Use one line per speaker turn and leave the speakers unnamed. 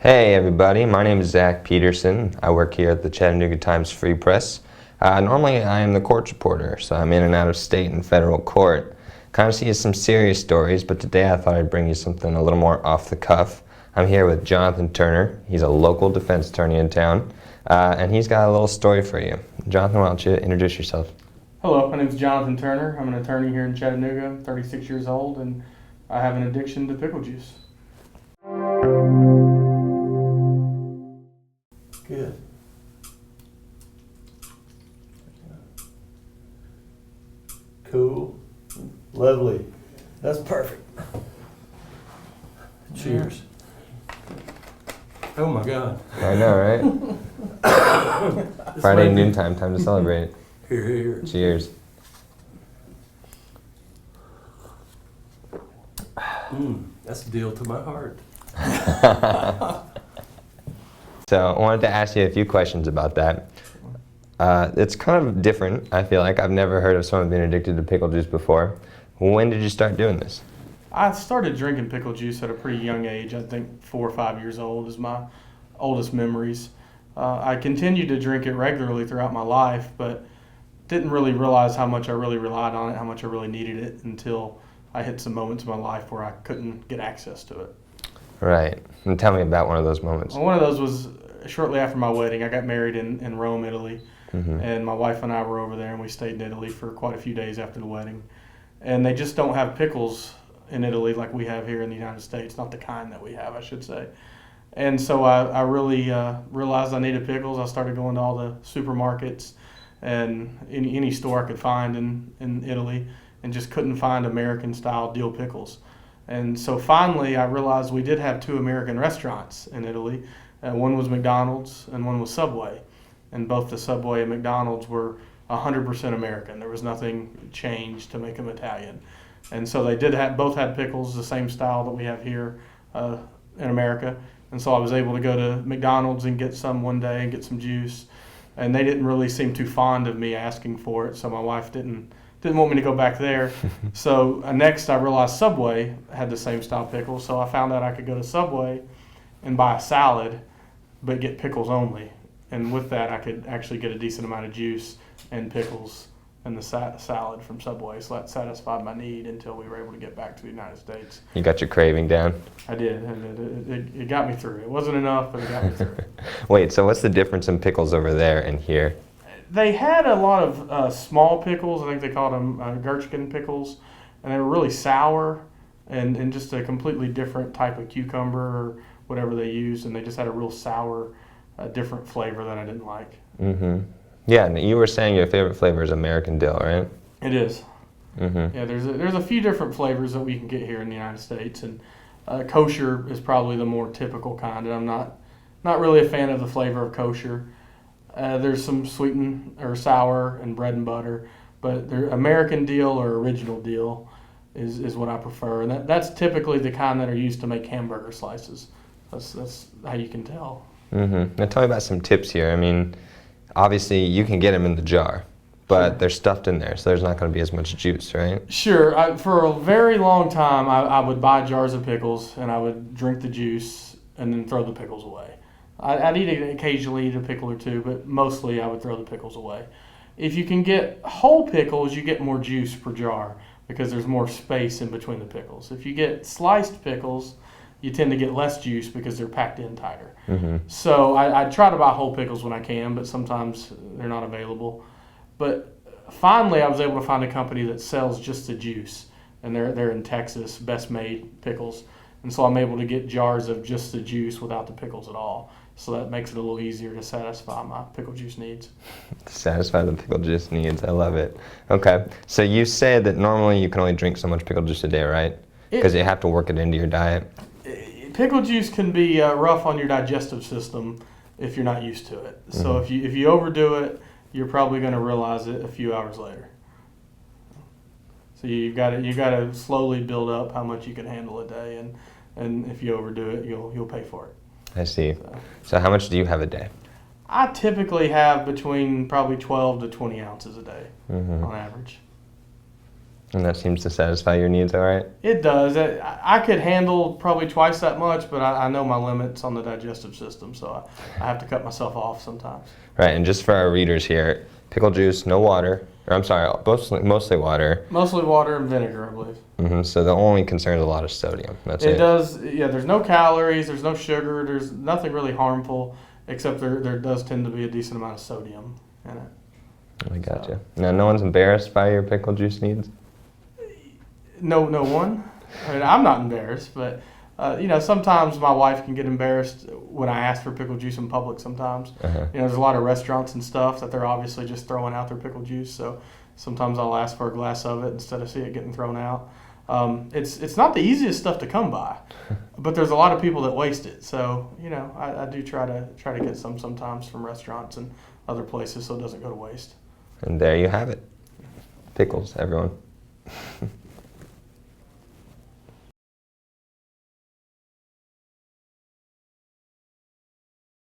Hey everybody, my name is Zach Peterson. I work here at the Chattanooga Times Free Press. Normally I am the court reporter, so I'm in and out of state and federal court. Kind of see some serious stories, but today I thought I'd bring you something a little more off the cuff. I'm here with Jonathan Turner. He's a local defense attorney in town, and he's got a little story for you. Jonathan, why don't you introduce yourself?
Hello, my name is Jonathan Turner. I'm an attorney here in Chattanooga. I'm 36 years old, and I have an addiction to pickle juice.
Good. Cool. Lovely. That's perfect. Cheers. Oh my God.
I know, right? Friday noontime, time to celebrate.
Here, here.
Cheers.
That's a deal to my heart.
So I wanted to ask you a few questions about that. It's kind of different, I feel like. I've never heard of someone being addicted to pickle juice before. When did you start doing this?
I started drinking pickle juice at a pretty young age. I think 4 or 5 years old is my oldest memories. I continued to drink it regularly throughout my life, but didn't really realize how much I really relied on it, how much I really needed it until I hit some moments in my life where I couldn't get access to it.
Right. And tell me about one of those moments.
Well, one of those was shortly after my wedding. I got married in Rome, Italy, and my wife and I were over there, and we stayed in Italy for quite a few days after the wedding. And they just don't have pickles in Italy like we have here in the United States, not the kind that we have, I should say. And so I really realized I needed pickles. I started going to all the supermarkets and any store I could find in Italy, and just couldn't find American-style dill pickles. And so finally, I realized we did have 2 American restaurants in Italy. One was McDonald's and one was Subway. And both the Subway and McDonald's were 100% American. There was nothing changed to make them Italian. And so they both had pickles, the same style that we have here in America. And so I was able to go to McDonald's and get some one day and get some juice. And they didn't really seem too fond of me asking for it, so my wife didn't want me to go back there. So next I realized Subway had the same style pickles, so I found out I could go to Subway and buy a salad but get pickles only. And with that I could actually get a decent amount of juice and pickles and the salad from Subway. So that satisfied my need until we were able to get back to the United States.
You got your craving down?
I did, and it got me through. It wasn't enough, but it got me through.
Wait, so what's the difference in pickles over there and here?
They had a lot of small pickles. I think they called them gherkin pickles, and they were really sour and just a completely different type of cucumber or whatever they used, and they just had a real sour, different flavor that I didn't like.
Mm-hmm. Yeah, and you were saying your favorite flavor is American dill, right?
It is.
Mm-hmm.
Yeah, there's a few different flavors that we can get here in the United States, and kosher is probably the more typical kind, and I'm not really a fan of the flavor of kosher. There's some sweetened or sour and bread and butter, but American dill or original dill is what I prefer, and that's typically the kind that are used to make hamburger slices. That's how you can tell.
Mm-hmm. Now tell me about some tips here. I mean, obviously you can get them in the jar, but
Sure.
They're stuffed in there, so there's not going to be as much juice, right?
Sure. For a very long time, I would buy jars of pickles, and I would drink the juice and then throw the pickles away. I'd occasionally eat a pickle or two, but mostly I would throw the pickles away. If you can get whole pickles, you get more juice per jar because there's more space in between the pickles. If you get sliced pickles, you tend to get less juice because they're packed in tighter.
Mm-hmm.
So I try to buy whole pickles when I can, but sometimes they're not available. But finally, I was able to find a company that sells just the juice, and they're in Texas, Best Made Pickles. And so I'm able to get jars of just the juice without the pickles at all. So that makes it a little easier to satisfy my pickle juice needs.
Satisfy the pickle juice needs. I love it. Okay, so you said that normally you can only drink so much pickle juice a day, right? Because you have to work it into your diet.
Pickle juice can be rough on your digestive system if you're not used to it. So if you overdo it, you're probably going to realize it a few hours later. So you've got to slowly build up how much you can handle a day, and if you overdo it, you'll pay for it.
I see. So how much do you have a day?
I typically have between probably 12 to 20 ounces a day on average.
And that seems to satisfy your needs all right?
It does. I could handle probably twice that much, but I know my limits on the digestive system, so I have to cut myself off sometimes.
Right, and just for our readers here, pickle juice, no water. Or I'm sorry, mostly water.
Mostly water and vinegar, I believe.
So the only concern is a lot of sodium. That's it.
It does, yeah, there's no calories, there's no sugar, there's nothing really harmful, except there does tend to be a decent amount of sodium in it.
I gotcha. Now, no one's embarrassed by your pickle juice needs?
No one. I mean, I'm not embarrassed, but sometimes my wife can get embarrassed when I ask for pickle juice in public. Sometimes, there's a lot of restaurants and stuff that they're obviously just throwing out their pickle juice. So sometimes I'll ask for a glass of it instead of see it getting thrown out. It's not the easiest stuff to come by, but there's a lot of people that waste it. So I do try to get some sometimes from restaurants and other places so it doesn't go to waste.
And there you have it. Pickles, everyone.